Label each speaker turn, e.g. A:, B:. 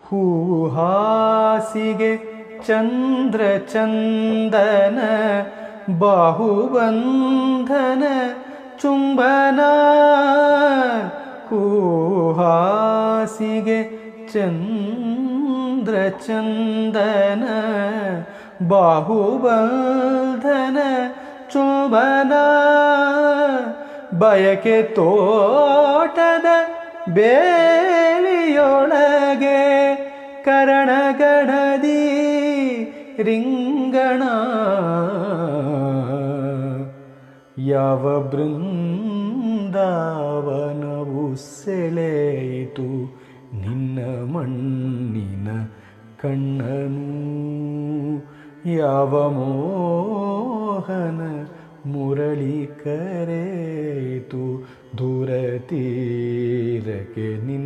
A: ಹೂವು ಹಾಸಿಗೆ ಚಂದ್ರ ಚಂದನ ಬಾಹುಬಂಧನ ಚುಂಬನ. ಹೂವು ಹಾಸಿಗೆ ಚಂದ್ರ ಚಂದನ ಬಾಹುಬಂಧನ ಚುಂಬನ. ಬಯಕೆ ತೋಟದ ಬೇಲಿಯೊಳಗೆ ಕರಣಗಣದಿ ರಿಂಗಣ. ಯಾವ ಬೃಂದಾವನವು ಸೆಳೆಯಿತು ನಿನ್ನ ಮಣ್ಣಿನ ಕಣ್ಣನು. ಯಾವ ಮೋಹನ ಮುರಳಿ ಕರೆಯಿತು ದೂರ ತೀರಕ್ಕೆ ನಿನ್ನ